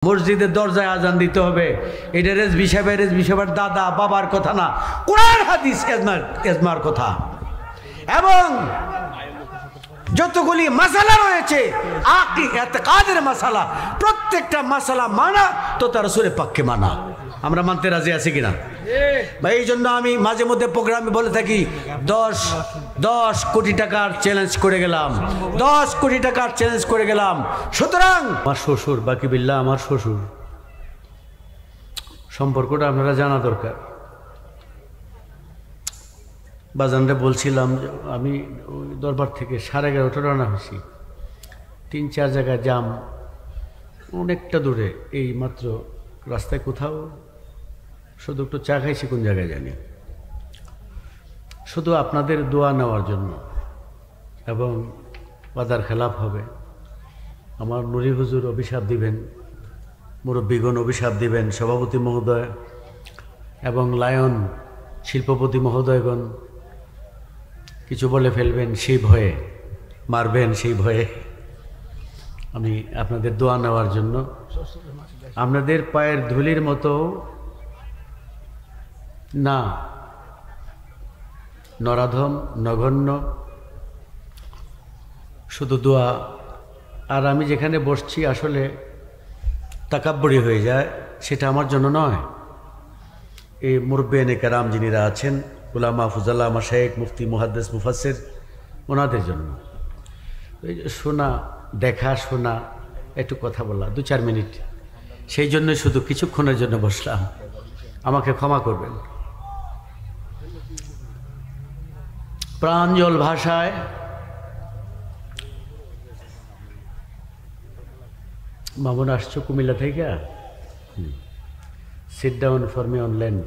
মসজিদের দরজায় আজান দিতে হবে, এটা রেজভি সাহেবের দাদা বাবার কথা না, কোরআন হাদিস এজমার কথা। এবং যতগুলি মাসালা রয়েছে কাদের মাসালা, প্রত্যেকটা মাসালা মানা তো তার রাসূলের পাককে মানা। আমরা মানতে রাজি আছি কিনা? এই জন্য আমি মাঝে মধ্যে প্রোগ্রামে বলে থাকি 10 কোটি টাকার চ্যালেঞ্জ করে গেলাম, 10 কোটি টাকার চ্যালেঞ্জ করে গেলাম। সুতরাং আমার শ্বশুর, বাকি বিল্লাহ আমার শ্বশুর, সম্পর্কটা আপনারা জানা দরকার। বাজানরে বলছিলাম যে আমি ওই দরবার থেকে 11:30 রওনা হয়েছি, 3-4 জায়গায় জাম, অনেকটা দূরে, এই মাত্র রাস্তায় কোথাও শুধু একটু চা খাইছি, কোন জায়গায় জানি, শুধু আপনাদের দোয়া নেওয়ার জন্য। এবং বাজার খেলাপ হবে, আমার নুরি হুজুর অভিশাপ দিবেন, মুরব্বীগণ অভিশাপ দিবেন, সভাপতি মহোদয় এবং লায়ন শিল্পপতি মহোদয়গণ কিছু বলে ফেলবেন, সেই ভয়ে মারবেন, সেই ভয়ে আমি আপনাদের দোয়া নেওয়ার জন্য, আপনাদের পায়ের ধুলির মতো না নরাধম নগণ্য, শুধু দোয়া। আর আমি যেখানে বসছি আসলে তাকাব্বুরি হয়ে যায়, সেটা আমার জন্য নয়, এই মুরব্বিয়ানে কেরাম যিনিরা আছেন, উলামা ফুজাল্লাহ মাশায়েখ, মুফতি মুহাদ্দিস মুফাসসির, ওনাদের জন্য। এই যে শোনা, দেখা, শোনা, একটু কথা বলা 2-4 মিনিট, সেই জন্য শুধু কিছুক্ষণের জন্য বসলাম, আমাকে ক্ষমা করবেন। প্রাঞ্জল ভাষায় মামুন আসছো কুমিল্লা থেকে, sit down for me on land.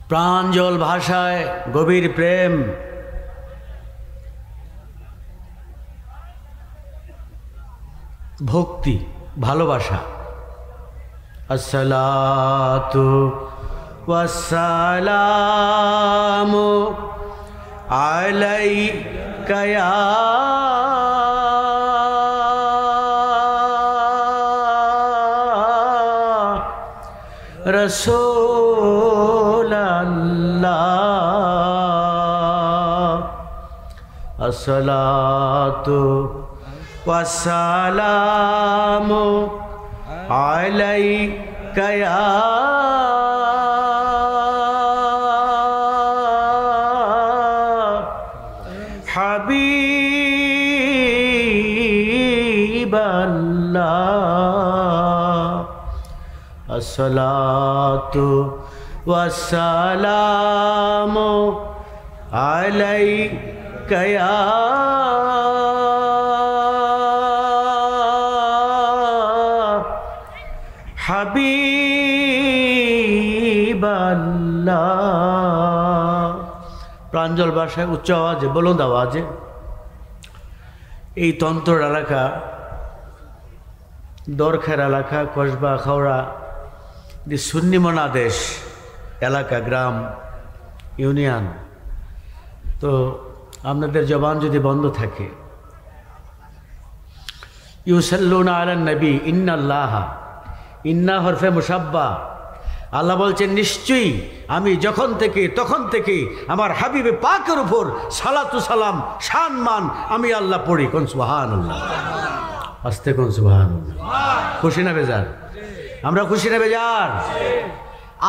প্রাঞ্জল ভাষায় গভীর প্রেম, ভক্তি, ভালোবাসা। আসসালাতু ওয়াসসালামু আলাইকা ইয়া রাসূলুল্লাহ, আসসালাতু ওয়াসসালামু আলাইকা ইয়া হাবিবাল্লাহ, আসসালাতু ওয়াসসালামু আলাইকা ইয়া হাবিবাল্লাহ। প্রাঞ্জল ভাষায় উচ্চ আওয়াজে, বুলন্দ আওয়াজে এই তন্ত্র এলাকা, দরখার এলাকা, কসবা, খাওড়া, সুন্নি মোনাদেশ এলাকা, গ্রাম, ইউনিয়ন, তো আপনাদের জবান যদি বন্ধ থাকে, ইউসাল্লুনা আলান নবী ইন্নাল্লাহা, ইন্না হরফে মুসাব্বা, আল্লাহ বলছেন নিশ্চয়ই আমি যখন থেকে তখন থেকে আমার হাবিবে পাকের উপর সালাতু সালাম সম্মান আমি আল্লাহ পড়ি। কোন সুবহানাল্লাহ, আস্তে কোন সুবহানাল্লাহ। খুশি না বেজার? আমরা খুশি না বেজার?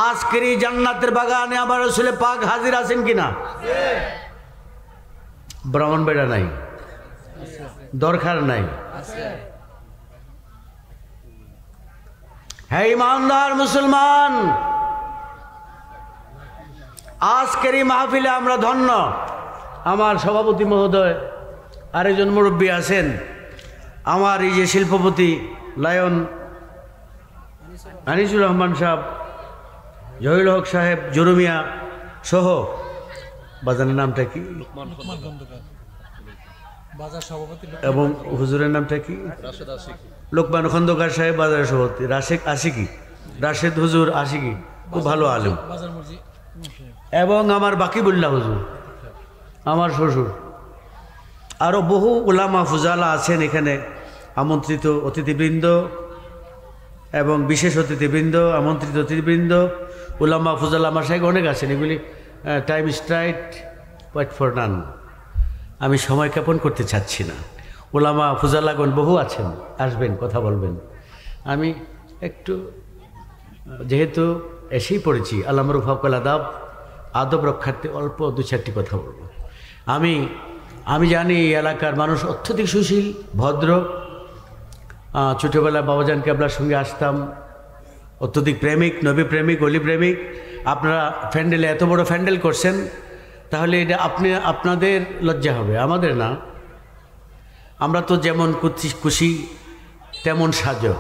আজকের এই জান্নাতের বাগানে আমার রাসূল পাক হাজির আছেন কিনা? ব্রাহ্মণবাড়িয়া নাই, দরকার নাই। হে ইমানদার মুসলমান, আজকের এই মাহফিলে আমরা ধন্য। আমার সভাপতি মহোদয়, আরেকজন মুরব্বী আছেন, আমার এই যে শিল্পপতি লায়ন আনিসুর রহমান সাহেব, জহিরুল হক সাহেব, জুরুমিয়া সহ, বাজানের নামটা কি, এবং হুজুরের নামটা কি, লোকমান খন্দকার সাহেব, বাজার সভাপতি রাশেদ হুজুর আশিকি, খুব ভালো আলেম, এবং আমার বাকিবুল্লাহ হুজুর, আমার শ্বশুর, আরও বহু উলামা ফুজালা আছেন এখানে, আমন্ত্রিত অতিথিবৃন্দ, এবং বিশেষ অতিথিবৃন্দ, আমন্ত্রিত অতিথিবৃন্দ, উলামা ফুজালা মাশায়েখ অনেক আছেন। এগুলি time straight wait for none. আমি সময় জ্ঞাপন করতে চাচ্ছি না। উলামা ফুজালাগণ বহু আছেন, আসবেন, কথা বলবেন। আমি একটু যেহেতু এসেই পড়েছি, আল্লাহ মারুফ হকল আদাব, আদব রক্ষার্থে অল্প দু চারটি কথা বলবো। আমি জানি এই এলাকার মানুষ অত্যধিক সুশীল, ভদ্র। ছোটোবেলায় বাবাজান কেবলার সঙ্গে আসতাম, অত্যধিক প্রেমিক, নবী প্রেমিক, অলি প্রেমিক। আপনারা প্যান্ডেলে এত বড় প্যান্ডেল করছেন, তাহলে এটা আপনাদের লজ্জা হবে, আমাদের না। আমরা তো যেমন খুশি তেমন সাজো।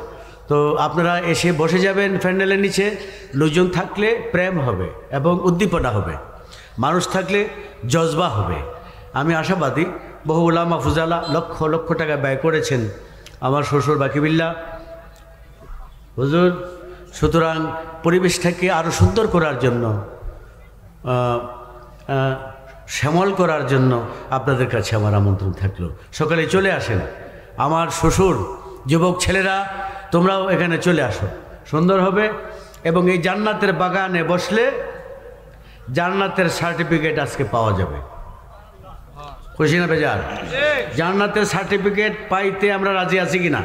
তো আপনারা এসে বসে যাবেন প্যান্ডেলের নিচে। লোকজন থাকলে প্রেম হবে এবং উদ্দীপনা হবে, মানুষ থাকলে জজবা হবে। আমি আশাবাদী, বহু উলামা ফুজালা লক্ষ লক্ষ টাকা ব্যয় করেছেন আমার শ্বশুর বাকিবিল্লাহ হুজুর। সুতরাং পরিবেশটাকে আরও সুন্দর করার জন্য, শ্যামল করার জন্য আপনাদের কাছে আমার আমন্ত্রণ থাকলো। সকালে চলে আসেন। আমার শ্বশুর, যুবক ছেলেরা, তোমরাও এখানে চলে আসো, সুন্দর হবে। এবং এই জান্নাতের বাগানে বসলে জান্নাতের সার্টিফিকেট আজকে পাওয়া যাবে। খুশি না বেজার? জান্নাতের সার্টিফিকেট পাইতে আমরা রাজি আছি কিনা?